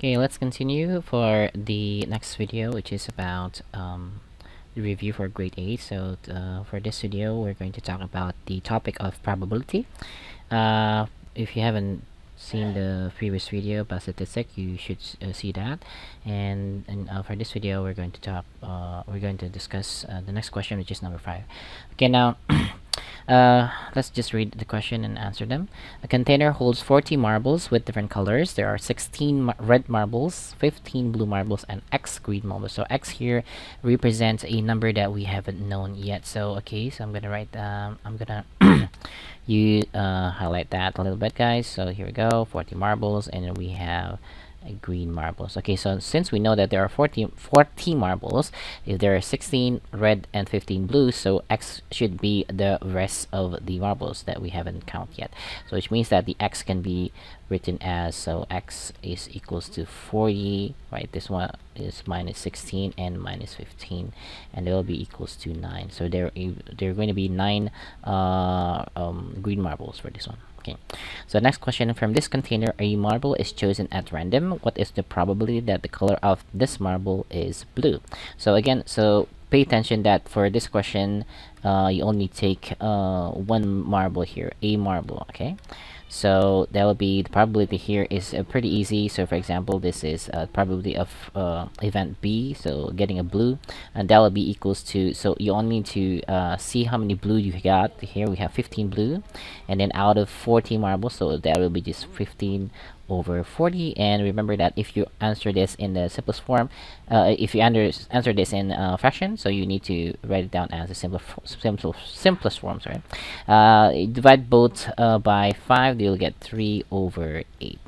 Okay, let's continue for the next video, which is about the review for grade 8. So for this video, we're going to talk about the topic of probability. If you haven't seen the previous video about statistics, you should see that. And for this video, we're going to discuss the next question, which is number 5. Okay, now let's just read the question and answer them. A container holds 40 marbles with different colors. There are 16 red marbles, 15 blue marbles, and X green marbles. So X here represents a number that we haven't known yet. So okay, so I'm gonna write. I'm gonna you highlight that a little bit, guys. So here we go, 40 marbles, and then we have green marbles. Okay, so since we know that there are 40 marbles, if there are 16 red and 15 blue, so X should be the rest of the marbles that we haven't counted yet. So which means that the X can be written as, so X is equals to 40, right? This one is minus 16 and minus 15, and they will be equals to 9. So there are going to be 9 green marbles for this one. Okay, so next question: from this container, a marble is chosen at random. What is the probability that the color of this marble is blue? So again, so pay attention that for this question, you only take one marble here, a marble. Okay, so that will be the probability here is pretty easy. So for example, this is probability of event B, so getting a blue, and that will be equals to, so you only need to see how many blue you got. Here we have 15 blue, and then out of 40 marbles, so that will be just 15 over 40. And remember that if you answer this in the simplest form, if you answer this in fraction, so you need to write it down as the simplest form. Sorry, divide both by 5, you'll get 3 over 8.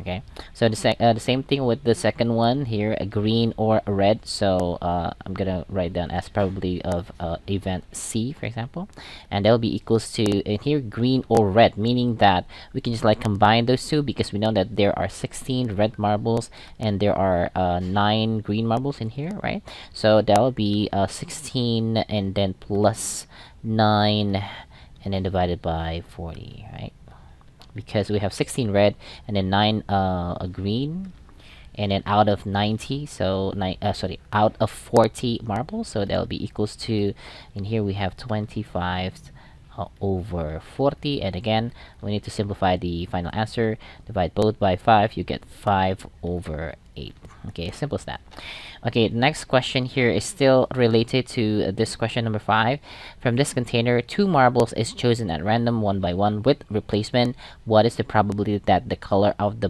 Okay, so the same thing with the second one here, a green or a red. So I'm gonna write down as probability of event C, for example, and that'll be equals to, and here green or red, meaning that we can just like combine those two, because we know that there are 16 red marbles and there are 9 green marbles in here, right? So that'll be 16 and then plus 9 and then divided by 40, right? Because we have 16 red and then 9 green, and then out of 90, so out of 40 marbles, so that'll be equals to, in here we have 25 over 40, and again we need to simplify the final answer. Divide both by 5, you get 5 over 8. Okay, simple as that. Okay, next question here is still related to this question number 5. From this container, 2 marbles is chosen at random, one by one, with replacement. What is the probability that the color of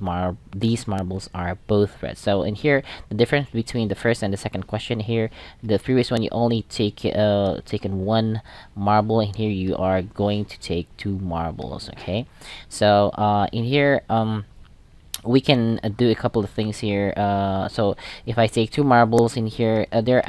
these marbles are both red? So in here, the difference between the first and the second question here, the previous one you only taken one marble, and here you are going to take 2 marbles. Okay, so in here we can do a couple of things here. So if I take 2 marbles in here, they're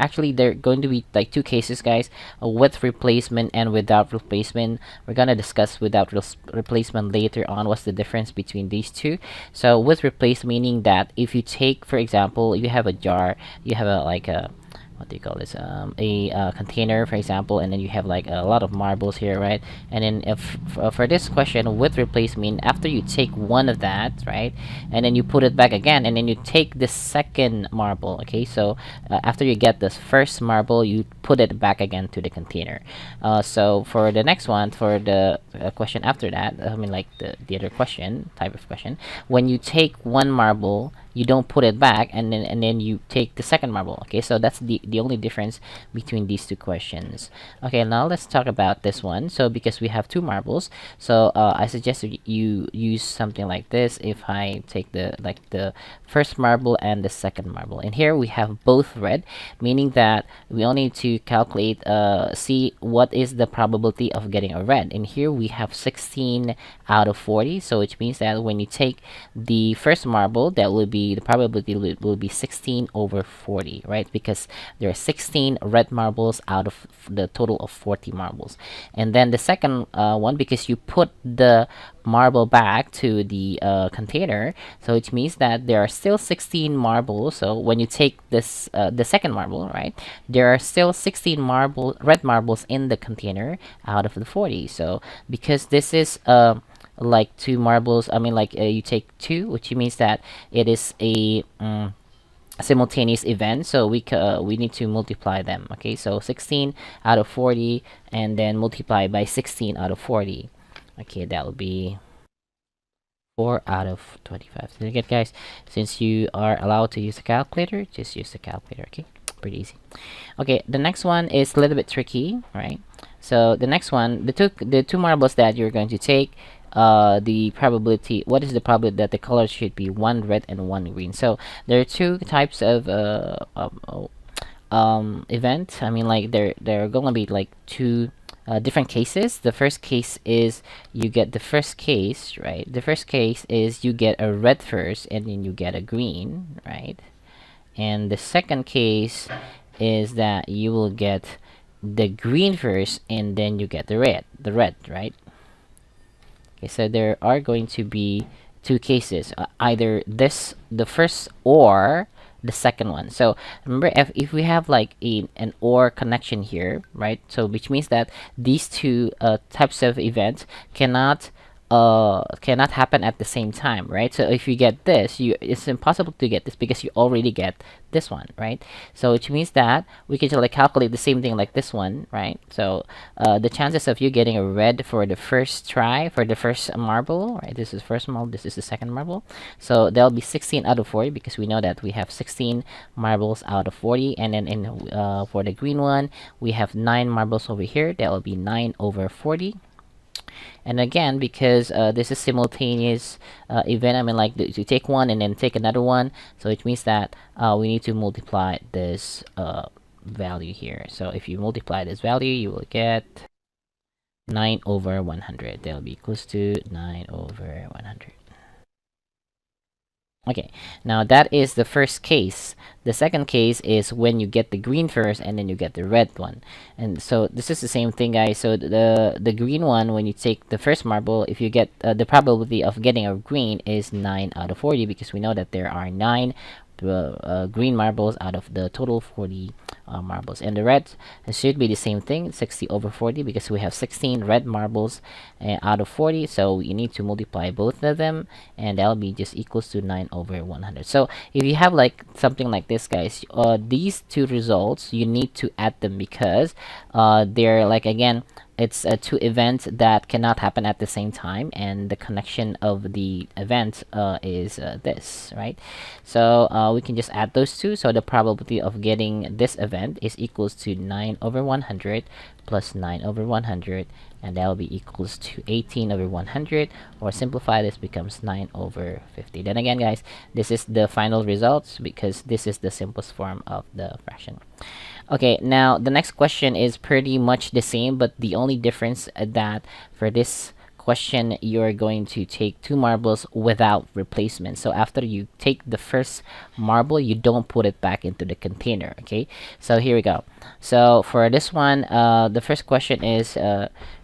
going to be like 2 cases, guys, with replacement and without replacement. We're gonna discuss without replacement later on. What's the difference between these two? So with replace, meaning that if you take, for example, you have a jar, you have a what do you call this, a container, for example, and then you have like a lot of marbles here, right? And then if for this question with replacement, after you take one of that, right, and then you put it back again, and then you take the second marble. Okay, so after you get this first marble, you put it back again to the container. So for the next one, for the question after that, I mean like the other question, type of question, when you take one marble, you don't put it back, and then you take the second marble. Okay, so that's the only difference between these two questions. Okay, now let's talk about this one. So because we have 2 marbles, so I suggest you use something like this. If I take the first marble and the second marble, and here we have both red, meaning that we only need to calculate, see what is the probability of getting a red. And here we have 16 out of 40, so which means that when you take the first marble, that will be, the probability will be 16 over 40, right? Because there are 16 red marbles out of the total of 40 marbles. And then the second one, because you put the marble back to the container, so it means that there are still 16 marbles. So when you take this the second marble, right, there are still 16 red marbles in the container out of the 40. So because this is like two marbles, I mean, like you take two, which means that it is a simultaneous event, so we need to multiply them. Okay, so 16 out of 40 and then multiply by 16 out of 40. Okay, that will be 4 out of 25. So again, guys, since you are allowed to use a calculator, just use the calculator. Okay, pretty easy. Okay, the next one is a little bit tricky, right? So the next one, the two marbles that you're going to take, the probability, what is the probability that the colors should be one red and one green? So there are two types of event. I mean, like they're gonna be like two different cases. The first case is you get the first case, right? The first case is you get a red first and then you get a green, right? And the second case is that you will get the green first and then you get the red, right? Okay, so there are going to be two cases, either this, the first, or the second one. So remember, if we have like an or connection here, right? So which means that these two types of events cannot happen at the same time, right? So if you get this, it's impossible to get this because you already get this one, right? So which means that we can just like calculate the same thing like this one, right? So the chances of you getting a red for the first try, for the first marble, right? This is first marble, this is the second marble. So there'll be 16 out of 40 because we know that we have 16 marbles out of 40, and then for the green one, we have 9 marbles over here. That will be 9 over 40. And again, because this is simultaneous event, I mean, like you take one and then take another one, so it means that we need to multiply this value here. So if you multiply this value, you will get 9 over 100. That will be equals to 9 over 100. Okay, now that is the first case. The second case is when you get the green first and then you get the red one. And so this is the same thing, guys. So the green one, when you take the first marble, if you get the probability of getting a green is 9 out of 40 because we know that there are 9 green marbles out of the total 40 marbles. And the red should be the same thing, 60 over 40, because we have 16 red marbles out of 40, so you need to multiply both of them, and that'll be just equals to 9 over 100. So if you have like something like this, guys, these two results, you need to add them because they're like, again, it's two events that cannot happen at the same time, and the connection of the event is this, right? So we can just add those two. So the probability of getting this event is equals to 9 over 100 plus 9 over 100, and that will be equals to 18 over 100, or simplify this becomes 9 over 50. Then again, guys, this is the final results because this is the simplest form of the fraction. Okay, now the next question is pretty much the same, but the only difference that for this question, you're going to take two marbles without replacement. So after you take the first marble, you don't put it back into the container. Okay, so here we go. So for this one, the first question is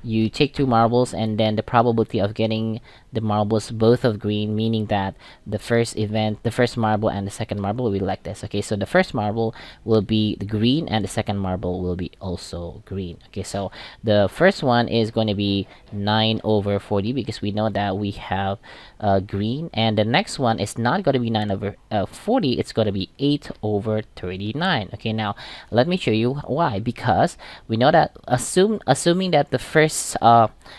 you take two marbles, and then the probability of getting the marbles both of green, meaning that the first event, the first marble and the second marble will be like this. Okay, so the first marble will be the green and the second marble will be also green. Okay, so the first one is going to be 9 over 40 because we know that we have green, and the next one is not going to be 9 over 40, it's going to be 8 over 39. Okay, now let me show you why. Because we know that assuming that the first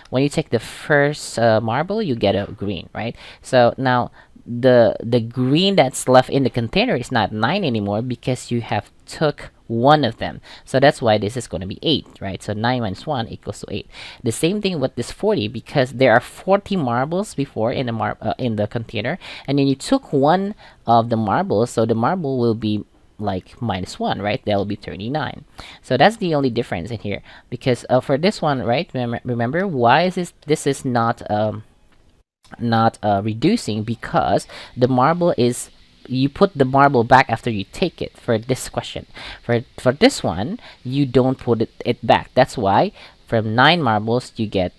when you take the first marble, you get a green, right? So now the green that's left in the container is not 9 anymore because you have took one of them. So that's why this is going to be 8, right? So 9 minus 1 equals to 8. The same thing with this 40 because there are 40 marbles before in the container, and then you took one of the marbles, so the marble will be like minus 1, right? That will be 39. So that's the only difference in here because for this one, right, remember why is this is not reducing, because the marble is, you put the marble back after you take it. For this question, for this one, you don't put it back. That's why from 9 marbles you get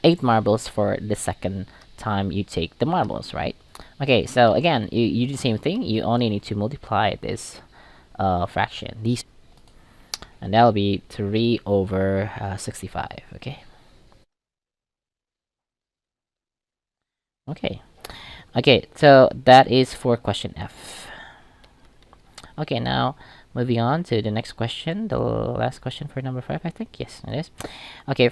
8 marbles for the second time you take the marbles, right? Okay, so again, you do the same thing. You only need to multiply this fraction, these, and that'll be 3 over 65. Okay, Okay. Okay, so that is for question F. Okay, now moving on to the next question, the last question for number 5, I think. Yes, it is. Okay,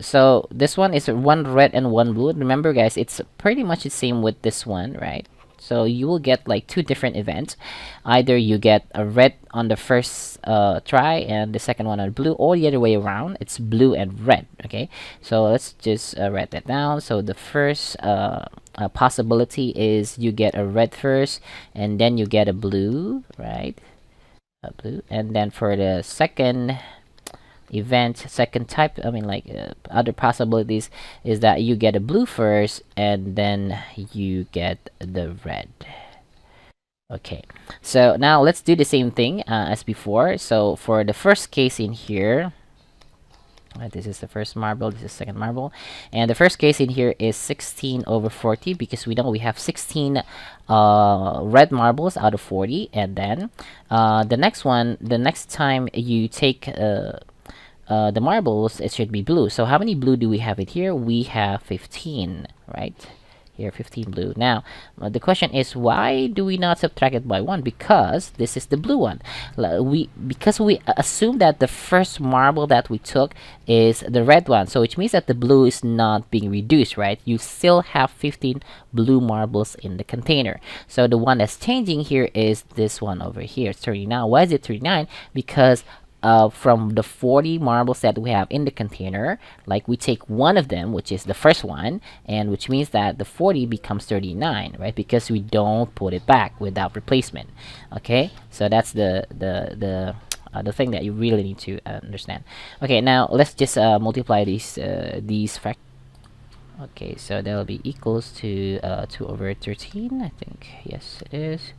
so this one is one red and one blue. Remember, guys, it's pretty much the same with this one, right? So you will get like two different events. Either you get a red on the first try and the second one on blue, or the other way around. It's blue and red. Okay, so let's just write that down. So the first possibility is you get a red first, and then you get a blue, right? A blue, and then for the second event, second type, I mean, like other possibilities is that you get a blue first and then you get the red. Okay, so now let's do the same thing as before. So for the first case in here, this is the first marble, this is the second marble, and the first case in here is 16 over 40, because we know we have 16 red marbles out of 40. And then the next one, the next time you take the marbles, it should be blue. So how many blue do we have in here? We have 15, right? Here, 15 blue. Now, the question is, why do we not subtract it by 1? Because this is the blue one. Because we assume that the first marble that we took is the red one. So which means that the blue is not being reduced, right? You still have 15 blue marbles in the container. So the one that's changing here is this one over here. It's 39. Why is it 39? Because from the 40 marbles that we have in the container, like we take one of them, which is the first one, and which means that the 40 becomes 39, right? Because we don't put it back without replacement. Okay, so that's the thing that you really need to understand. Okay, now let's just multiply these factors. Okay, so that'll be equals to 2 over 13, I think. Yes, it is.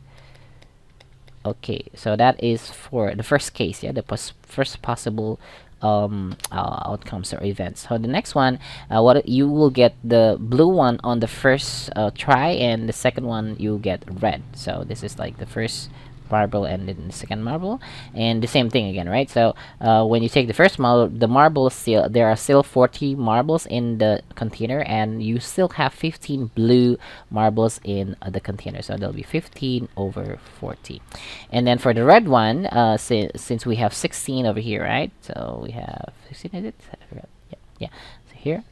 Okay, so that is for the first case, yeah, the first possible outcomes or events. So the next one, what you will get the blue one on the first try, and the second one you'll get red. So this is like the first marble and then the second marble, and the same thing again, right? So when you take the first marble, the marble still, there are still 40 marbles in the container, and you still have 15 blue marbles in the container, so there'll be 15 over 40. And then for the red one, since we have 16 over here, right? So we have 16, is it? I forgot. Yeah. So here,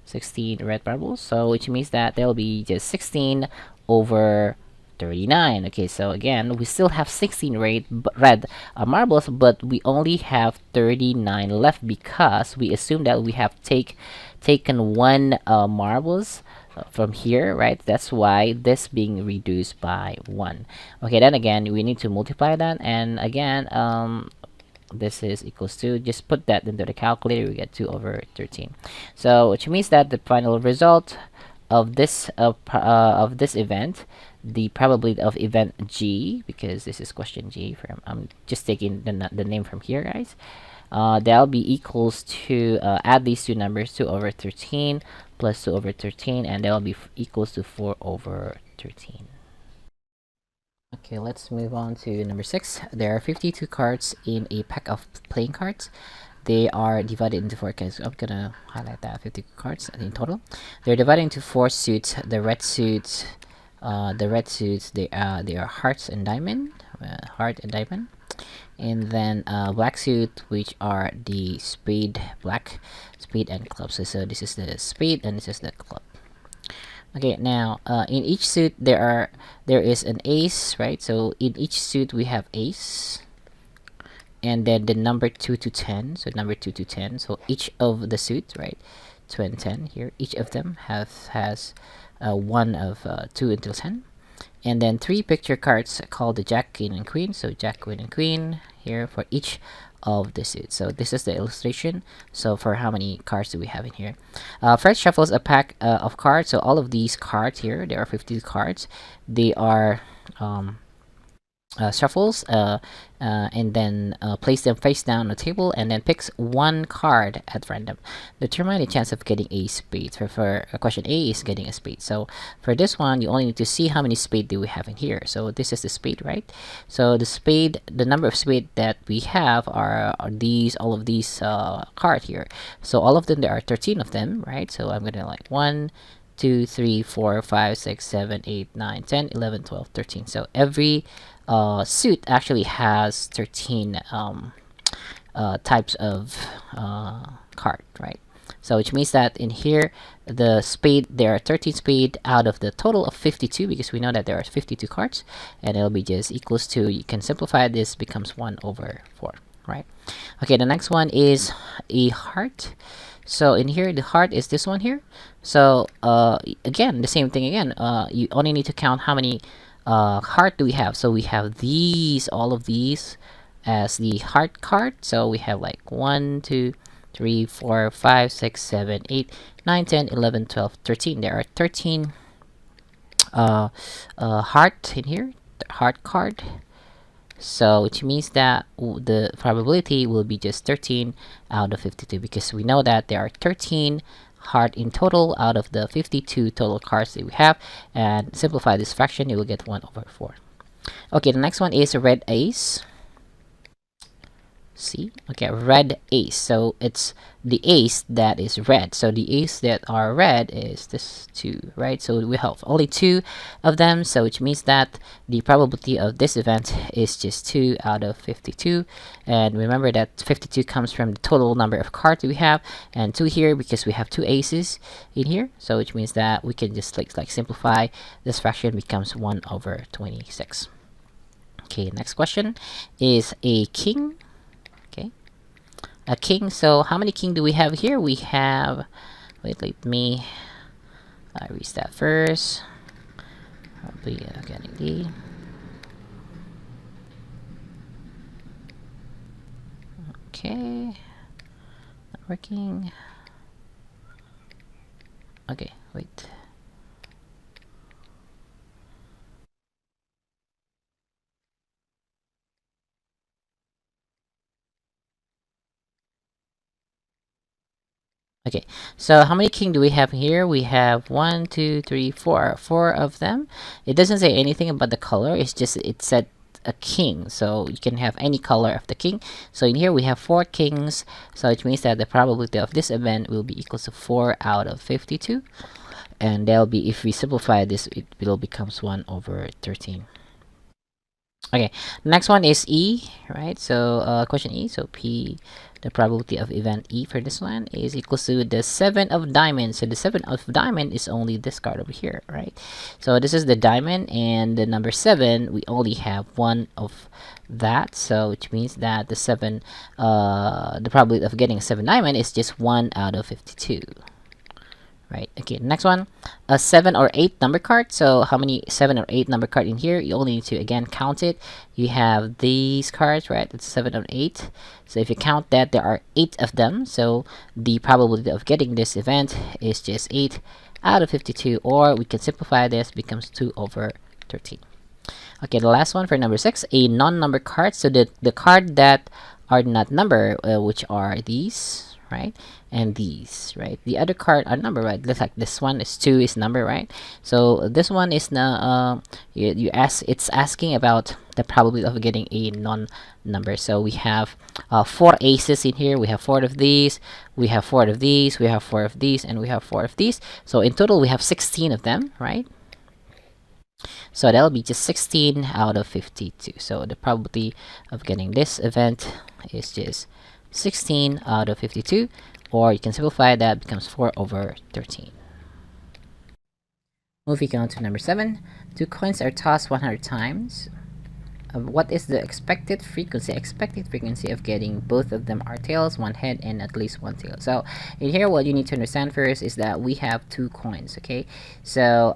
16 red marbles, so which means that there'll be just 16 over 39. Okay, so again, we still have 16 red marbles, but we only have 39 left because we assume that we have taken one marbles from here, right? That's why this being reduced by 1. Okay, then again, we need to multiply that, and again, this is equals to, just put that into the calculator, we get 2 over 13. So which means that the final result of this event, the probability of event G, because this is question G, from I'm just taking the name from here, guys, that'll be equals to add these two numbers, 2 over 13 plus 2 over 13, and that'll be equals to 4 over 13. Okay, let's move on to number 6. There are 52 cards in a pack of playing cards. They are divided into 4 cards. I'm gonna highlight that 50 cards in total. They're divided into 4 suits. The red suits, they are hearts and diamond, heart and diamond, and then black suit, which are the spade, black spade and club. So this is the spade and this is the club. Okay, now in each suit there is an ace, right? So in each suit we have ace, and then the number 2 to 10, so number 2 to 10. So each of the suit, right, 2 and 10 here, each of them has one of 2 until 10, and then 3 picture cards called the jack, king, and queen. So jack, queen, and queen here for each of the suits. So this is the illustration. So for how many cards do we have in here? First shuffles a pack of cards. So all of these cards here, there are 50 cards. They are shuffles, and then place them face down on the table, and then picks one card at random. Determine the chance of getting a spade. For question A is getting a spade. So for this one, you only need to see how many spade do we have in here. So this is the spade, right? So the spade, the number of spade that we have are all of these cards here. So all of them, there are 13 of them, right? So I'm gonna like 1, 2, 3, 4, 5, 6, 7, 8, 9, 10, 11, 12, 13. So every suit actually has 13 types of card, right? So which means that in here, the spade, there are 13 spade out of the total of 52, because we know that there are 52 cards, and it'll be just equals to, you can simplify this, becomes 1/4, right? Okay, the next one is a heart. So in here, the heart is this one here. So again, the same thing again. You only need to count how many heart do we have. So we have these, all of these as the heart card. So we have like 1, 2, 3, 4, 5, 6, 7, 8, 9, 10, 11, 12, 13. There are 13 heart in here, the heart card. So which means that the probability will be just 13 out of 52, because we know that there are 13 heart in total out of the 52 total cards that we have. And simplify this fraction, you will get 1/4. Okay, the next one is red ace. See, okay, red ace. So it's the ace that is red. So the ace that are red is this 2, right? So we have only 2 of them, so which means that the probability of this event is just 2 out of 52. And remember that 52 comes from the total number of cards we have, and 2 here because we have 2 aces in here. So which means that we can just like simplify this fraction, becomes 1/26. Okay, next question is a king. A king. So how many king do we have here? We have, wait, let me restart first. Probably getting the okay, not working. Okay, wait. Okay, so how many king do we have here? We have 1, 2, 3, 4. 4 of them. It doesn't say anything about the color. It's just, it said a king, so you can have any color of the king. So in here we have 4 kings, so it means that the probability of this event will be equal to 4 out of 52. And that'll be, if we simplify this, it will becomes 1/13. Okay, next one is E, right? So question E, so P, the probability of event E for this one is equals to the 7 of diamonds. So the 7 of diamond is only this card over here, right? So this is the diamond, and the number 7, we only have 1 of that, so which means that the 7, the probability of getting a 7 diamond is just 1 out of 52. Right, okay, next one, a 7 or 8 number card. So how many 7 or 8 number card in here? You only need to again count it. You have these cards, right? It's 7 or 8. So if you count that, there are 8 of them. So the probability of getting this event is just 8 out of 52, or we can simplify this, becomes 2/13. Okay, the last one for number 6, a non-number card. So the card that are not number, which are these, right, and these, right? The other card are number, right? Looks like this one is 2 is number, right? So this one is it's asking about the probability of getting a non-number. So we have 4 aces in here. We have 4 of these, we have 4 of these, we have 4 of these, and we have 4 of these. So in total we have 16 of them, right? So that'll be just 16 out of 52. So the probability of getting this event is just 16 out of 52, or you can simplify that, becomes 4/13. Moving on to number 7, 2 coins are tossed 100 times. What is the expected frequency? Expected frequency of getting both of them are tails, 1 head, and at least 1 tail. So in here, what you need to understand first is that we have 2 coins. Okay, so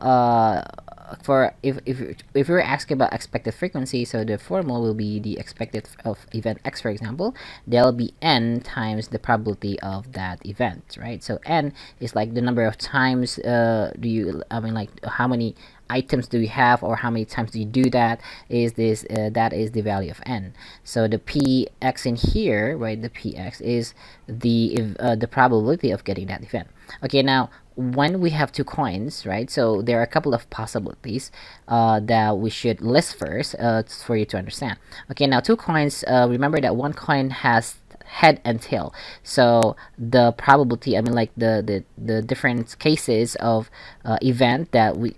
for if we're asking about expected frequency, so the formula will be the expected of event X, for example. There'll be n times the probability of that event, right? So n is like the number of times like how many items do we have, or how many times do you do that, is this that is the value of n. So the px in here, right, the px is the probability of getting that event. Okay, now when we have 2 coins, right, so there are a couple of possibilities that we should list first for you to understand. Okay, now 2 coins, remember that 1 coin has head and tail. So the probability, I mean, like the different cases of event that we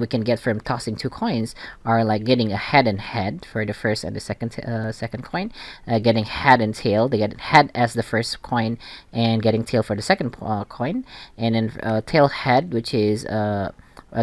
can get from tossing two coins are like getting a head and head for the first and the second coin, getting head and tail. They get head as the first coin and getting tail for the second coin, and then tail head, which is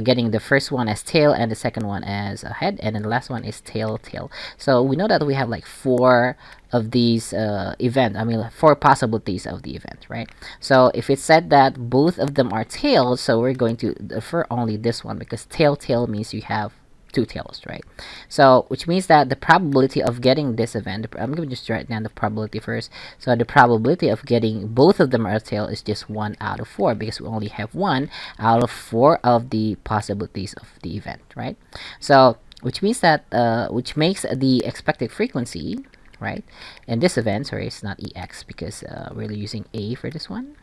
getting the first one as tail and the second one as a head, and then the last one is tail tail. So we know that we have like four of these four possibilities of the event, right? So if it said that both of them are tails, so we're going to defer only this one, because tail tail means you have two tails, right? So which means that the probability of getting this event, I'm going to just write down the probability first. So the probability of getting both of them are tail is just 1 out of 4, because we only have 1 out of 4 of the possibilities of the event, right? So which means that which makes the expected frequency, right, in this event, sorry, it's not EX because we're using A for this one.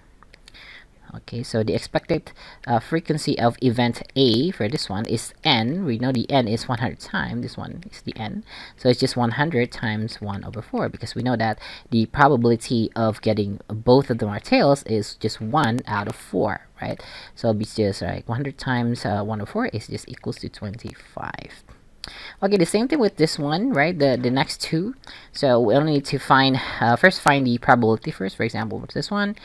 Okay, so the expected frequency of event A for this one is n. We know the n is 100 times. This one is the n. So it's just 100 times 1 over 4, because we know that the probability of getting both of them are tails is just 1 out of 4, right? So it's just like 100 times 1 over 4 is just equals to 25. Okay, the same thing with this one, right? The next two. So we only need to find first find the probability first. For example, with this one,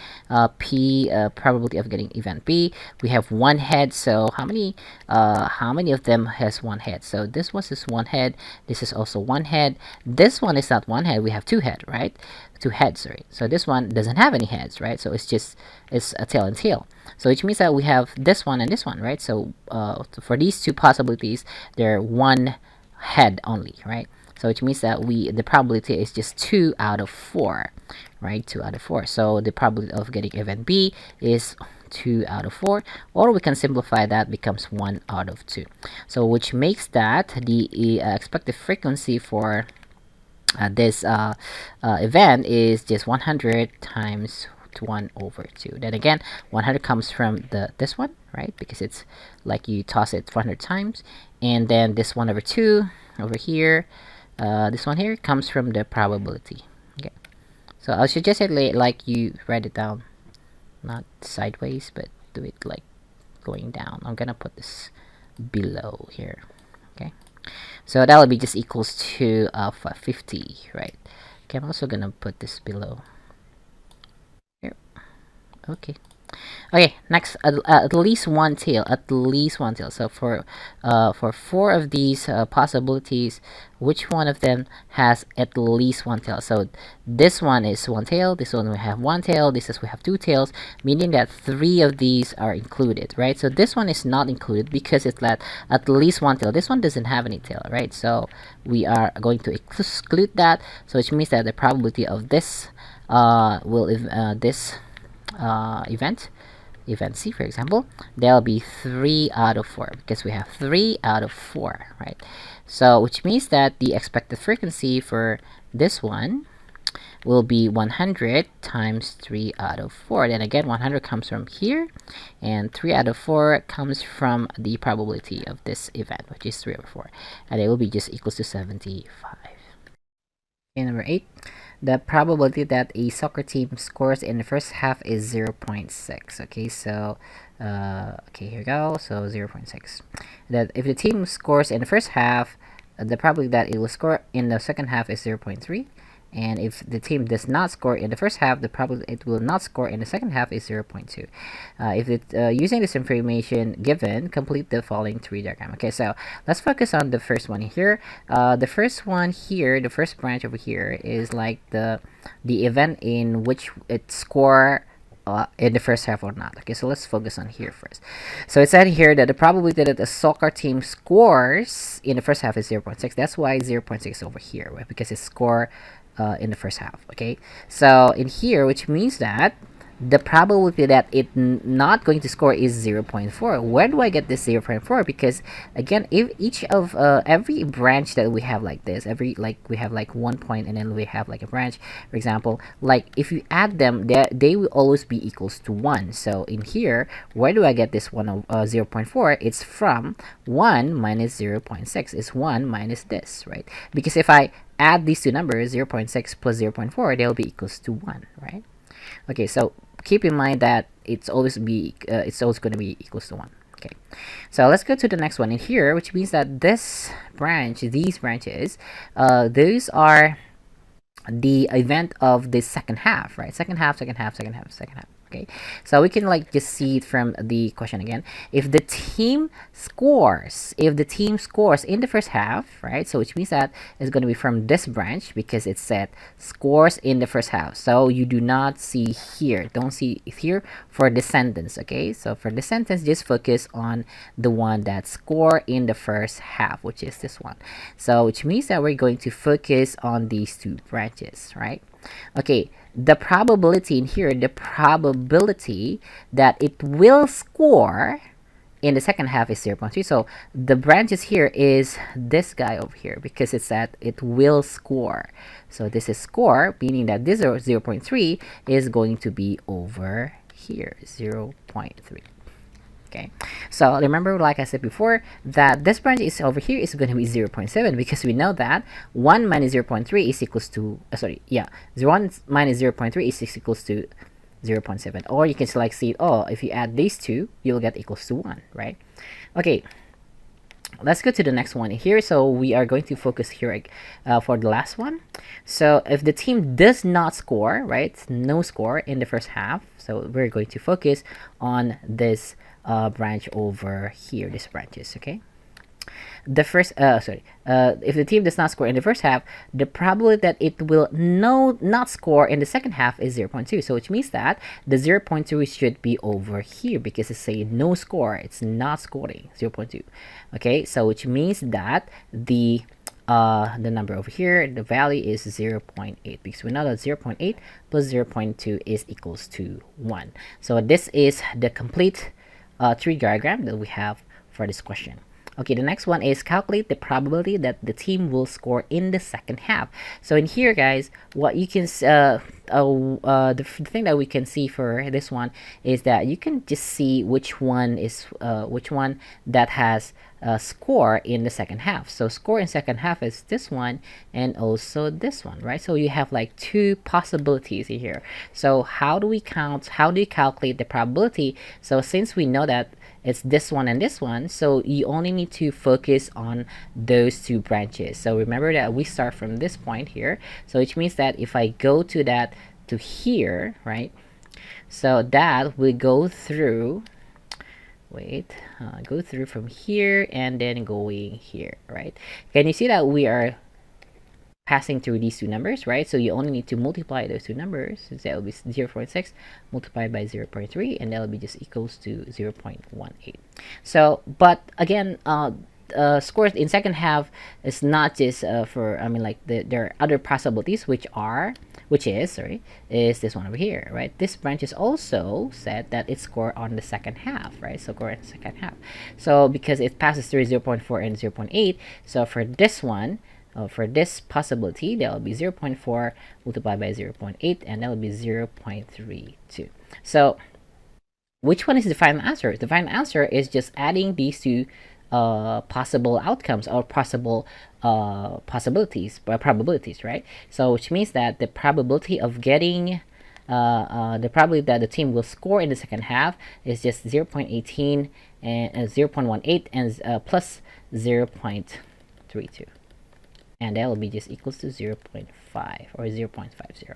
P probability of getting event B. We have one head. So how many of them has one head? So this one is one head. This is also one head. This one is not one head. We have two head, right? Two heads, sorry. So this one doesn't have any heads, right? So it's a tail and tail. So which means that we have this one and this one, right? So for these two possibilities, they're one head only, right? So which means that the probability is just 2 out of 4, right? 2 out of 4. So the probability of getting event B is 2 out of 4, or we can simplify that, becomes 1 out of 2. So which makes that the expected frequency for this event is just 100 times 1 over 2. Then again, 100 comes from this one, right? Because it's like you toss it 400 times, and then this 1 over 2 over here, this one here comes from the probability. Okay, so I suggest it like you write it down, not sideways, but do it like going down. I'm gonna put this below here. Okay, so that will be just equals to 50, right? Okay, I'm also gonna put this below here. Okay, next, at least one tail, so for 4 of these possibilities, which one of them has at least one tail? So this one is one tail, this one we have one tail, this is we have two tails, meaning that 3 of these are included, right? So this one is not included because it's at least one tail. This one doesn't have any tail, right? So we are going to exclude that, so which means that the probability of this event C, for example, there'll be 3 out of 4, because we have 3 out of 4, right? So which means that the expected frequency for this one will be 100 times 3 out of 4. Then again, 100 comes from here, and 3 out of 4 comes from the probability of this event, which is 3 over 4, and it will be just equals to 75. Okay, number 8. The probability that a soccer team scores in the first half is 0.6. Okay, so okay, here we go. So 0.6. That if the team scores in the first half, the probability that it will score in the second half is 0.3. And if the team does not score in the first half, the probability it will not score in the second half is 0.2. Using this information given, complete the following tree diagram. Okay, so let's focus on the first one here. The first one here, the first branch over here, is like the event in which it score in the first half or not. Okay, so let's focus on here first. So it said here that the probability that a soccer team scores in the first half is 0.6. That's why 0.6 is over here, right? Because it score in the first half. Okay, so in here, which means that the probability that it not going to score is 0.4. Where do I get this 0.4? Because again, if each of every branch that we have like this, every like we have like 1 point and then we have like a branch, for example, like if you add them, they will always be equals to 1. So in here, where do I get this one of 0.4? It's from 1 minus 0.6 is 1 minus this, right? Because if I add these two numbers, 0.6 plus 0.4, they'll be equals to 1, right? Okay, so keep in mind that it's always going to be equals to 1. Okay, so let's go to the next one in here, which means that this branch, these branches, those are the event of the second half, right? Second half, second half, second half, second half. Okay, so we can like just see it from the question again. If the team scores in the first half, right? So which means that it's going to be from this branch because it said scores in the first half. So you do not see here, don't see here for the sentence. Okay, so for the sentence, just focus on the one that score in the first half, which is this one. So which means that we're going to focus on these two branches, right? Okay, the probability in here, the probability that it will score in the second half is 0.3. So the branches here is this guy over here because it's that it will score. So this is score, meaning that this 0.3 is going to be over here, 0.3. Okay, so remember, like I said before, that this branch is over here is going to be 0.7 because we know that 1 minus 0.3 is equals to 1 minus 0.3 is equals to 0.7. Or you can select see, oh, if you add these two, you'll get equals to 1, right? Okay, let's go to the next one here. So we are going to focus here for the last one. So if the team does not score, right, no score in the first half, so we're going to focus on this branch over here, these branches. Okay, the first if the team does not score in the first half, the probability that it will not score in the second half is 0.2. So which means that the 0.2 should be over here because it's a no score, it's not scoring, 0.2. Okay, so which means that the number over here, the value is 0.8 because we know that 0.8 plus 0.2 is equals to 1. So this is the complete tree diagram that we have for this question. Okay, the next one is calculate the probability that the team will score in the second half. So in here, guys, what you can the thing that we can see for this one is that you can just see which one that has score in the second half. So score in second half is this one and also this one, right? So you have like two possibilities here. So how do you calculate the probability? So since we know that it's this one and this one, so you only need to focus on those two branches. So remember that we start from this point here, so which means that if I go to here, right, so that we go through go through from here and then going here, right? Can you see that we are passing through these two numbers, right? So you only need to multiply those two numbers. So that will be 0.6 multiplied by 0.3, and that will be just equals to 0.18. So, but again, scores in second half is not just for, I mean, like there are other possibilities, which is this one over here, right? This branch is also said that it score on the second half, right? So score in the second half. So because it passes through 0.4 and 0.8, so for this one, for this possibility, that will be 0.4 multiplied by 0.8, and that will be 0.32. So which one is the final answer? The final answer is just adding these two possible outcomes or possible probabilities, right? So which means that the probability of getting the probability that the team will score in the second half is just 0.18 and 0.18 and plus 0.32. And that will be just equals to 0.5 or 0.50.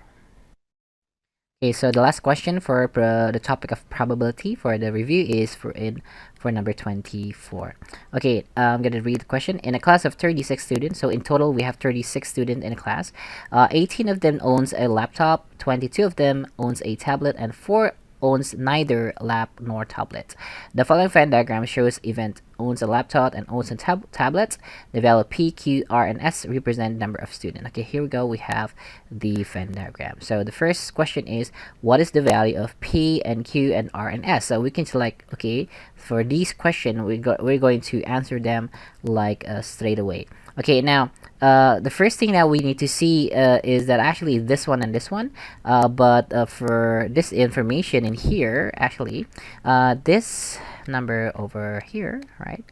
Okay, so the last question for the topic of probability for the review is for number 24. Okay, I'm gonna read the question. In a class of 36 students, so in total we have 36 students in a class, 18 of them owns a laptop, 22 of them owns a tablet, and 4 owns neither lap nor tablet. The following Venn diagram shows event owns a laptop and owns a tablet. The value P, Q, R, and S represent number of students. Okay, here we go. We have the Venn diagram. So the first question is, what is the value of P and Q and R and S? So we can select, okay, for these questions, we're going to answer them like straight away. Okay, now the first thing that we need to see is that actually this one and this one, but for this information in here, actually this number over here, right?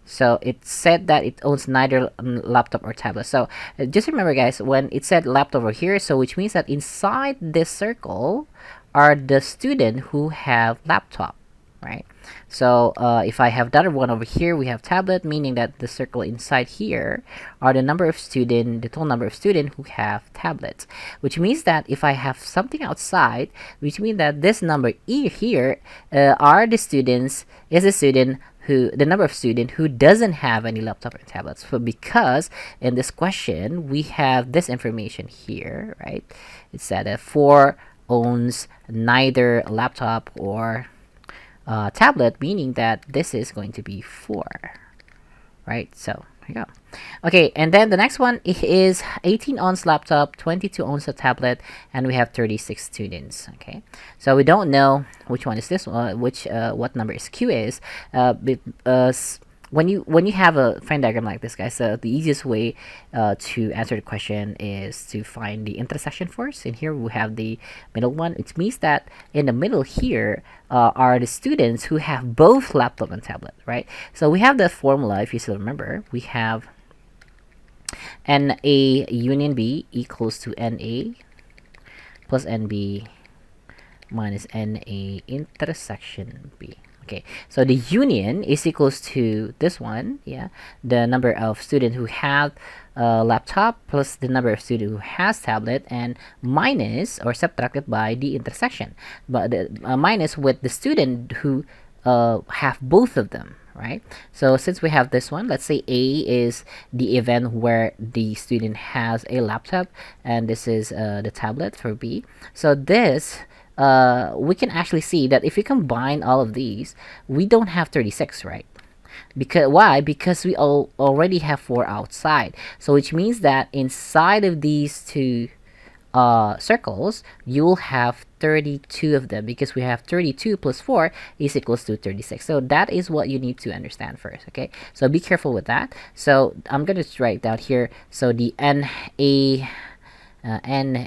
So it said that it owns neither laptop or tablet. So just remember, guys, when it said laptop over here, so which means that inside this circle are the student who have laptop, right? So if I have the other one over here, we have tablet, meaning that the circle inside here are the number of student, the total number of students who have tablets, which means that if I have something outside, which means that this number E here are the students, is the student who, the number of student who doesn't have any laptop or tablets. So because in this question we have this information here, right? It said that 4 owns neither laptop or tablet, meaning that this is going to be 4, right? So here you go. Okay, and then the next one is 18 owns laptop, 22 owns a tablet, and we have 36 students. Okay, so we don't know which one is this one, what number is Q is. When you have a Venn diagram like this, guys, the easiest way to answer the question is to find the intersection first. And here we have the middle one. It means that in the middle here are the students who have both laptop and tablet, right? So we have the formula, if you still remember. We have NA union B equals to NA plus NB minus NA intersection B. Okay, so the union is equals to this one, yeah, the number of students who have laptop plus the number of students who has tablet, and minus or subtracted by the intersection, but the minus with the student who have both of them, right? So since we have this one, let's say A is the event where the student has a laptop, and this is the tablet for B. So this we can actually see that if we combine all of these, we don't have 36, right? Because why? Because we already have 4 outside. So which means that inside of these two circles, you'll have 32 of them, because we have 32 plus 4 is equals to 36. So that is what you need to understand first. Okay, so be careful with that. So I'm gonna write down here. So the NA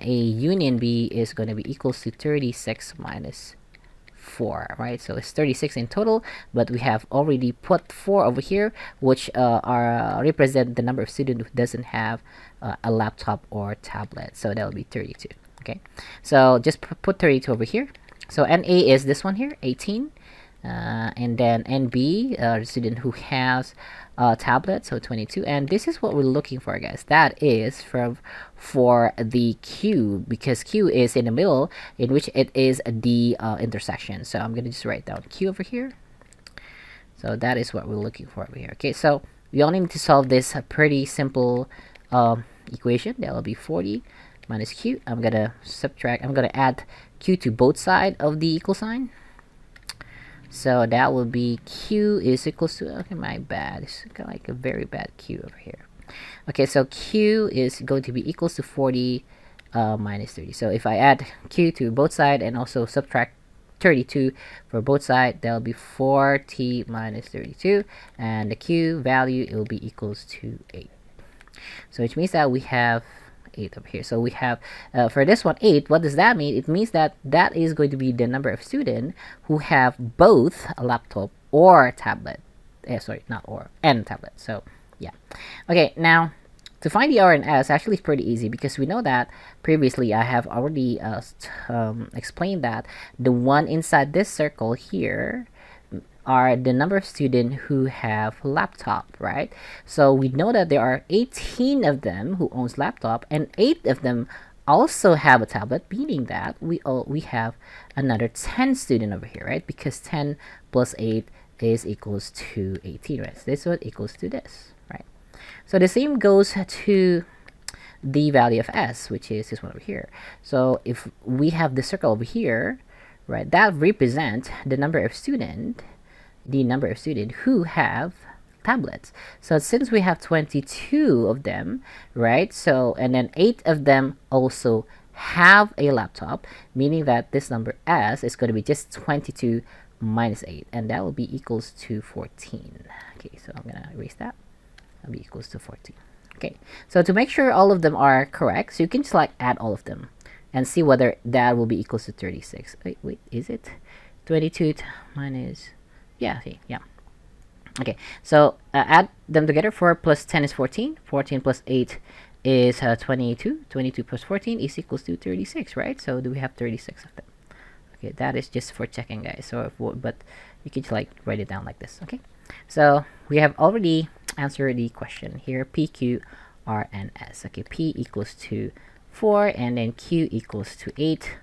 union B is going to be equals to 36 minus 4, right? So it's 36 in total, but we have already put 4 over here, which are represent the number of students who doesn't have a laptop or tablet. So that will be 32. Okay, so just put 32 over here. So NA is this one here, 18, and then NB, the student who has tablet, so 22, and this is what we're looking for, guys. That is for the Q, because Q is in the middle, in which it is the intersection. So I'm gonna just write down Q over here. So that is what we're looking for over here. Okay, so we only need to solve this pretty simple equation. That will be 40 minus Q. I'm gonna add Q to both sides of the equal sign. So that will be Q is equals to, okay, my bad, it's kind of like a very bad Q over here. Okay, so Q is going to be equals to 40 minus 30. So if I add Q to both sides and also subtract 32 for both sides, that will be 40 minus 32, and the Q value, it will be equals to 8. So which means that we have 8 over here. So we have for this one 8. What does that mean? It means that that is going to be the number of students who have both a laptop or tablet. Sorry, not or, and tablet. So yeah. Okay, now to find the R and S, actually it's pretty easy, because we know that previously I have already explained that the one inside this circle here are the number of students who have laptop, right? So we know that there are 18 of them who owns laptop, and 8 of them also have a tablet, meaning that we have another 10 student over here, right? Because 10 plus 8 is equals to 18, right? So this one equals to this, right? So the same goes to the value of S, which is this one over here. So if we have the circle over here, right, that represents the number of students, the number of students who have tablets. So since we have 22 of them, right? So, and then 8 of them also have a laptop, meaning that this number S is going to be just 22 minus 8, and that will be equals to 14. Okay, so I'm gonna erase that. That'll be equals to 14. Okay, so to make sure all of them are correct, so you can just like add all of them and see whether that will be equals to 36. Wait, is it 22 minus, yeah, see, yeah. Okay, so add them together. 4 plus 10 is 14. 14 plus 8 is 22. 22 plus 14 is equals to 36, right? So do we have 36 of them? Okay, that is just for checking, guys. So, but you can just like write it down like this. Okay, so we have already answered the question here. P, Q, R, and S. Okay, P equals to 4, and then Q equals to 8,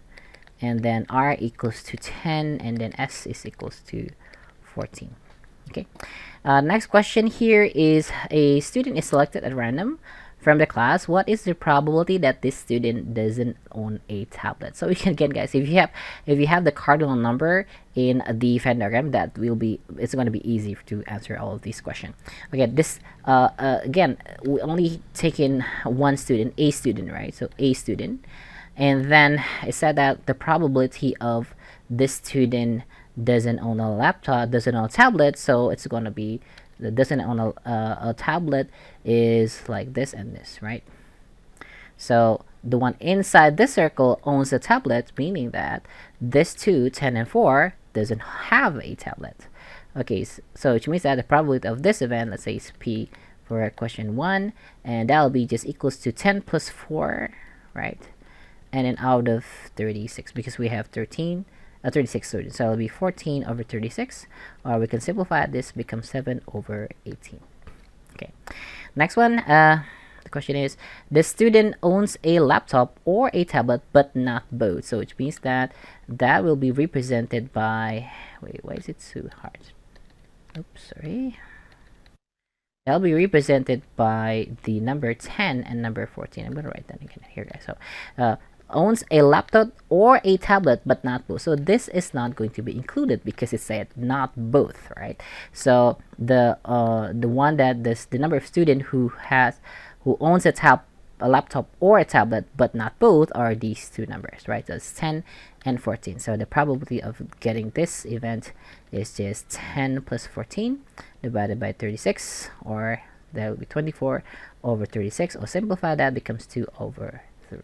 and then R equals to 10, and then S is equals to 14. Okay, next question here is a student is selected at random from the class. What is the probability that this student doesn't own a tablet? So again, guys, if you have the cardinal number in the Venn diagram, that will be, it's going to be easy to answer all of these questions. Okay, this again, we only take in one student, a student, right? So a student, and then it said that the probability of this student doesn't own a laptop, doesn't own a tablet, so it's going to be the doesn't own a tablet is like this and this, right? So the one inside this circle owns a tablet, meaning that this 2, 10, and 4 doesn't have a tablet. Okay, so which means that the probability of this event, let's say is P for question 1, and that'll be just equals to 10 plus 4, right? And then out of 36, because we have 36 students, so it'll be 14 over 36, or we can simplify this, becomes 7 over 18. Okay, next one, the question is, the student owns a laptop or a tablet but not both, so which means that that will be represented by, wait, why is it so hard? Oops, sorry. That'll be represented by the number 10 and number 14. I'm going to write that again here, guys. So owns a laptop or a tablet but not both, so this is not going to be included because it said not both, right? So the one that the number of student who owns a laptop or a tablet but not both are these two numbers, right? That's 10 and 14. So the probability of getting this event is just 10 plus 14 divided by 36, or that would be 24 over 36, or simplify that becomes 2 over 3.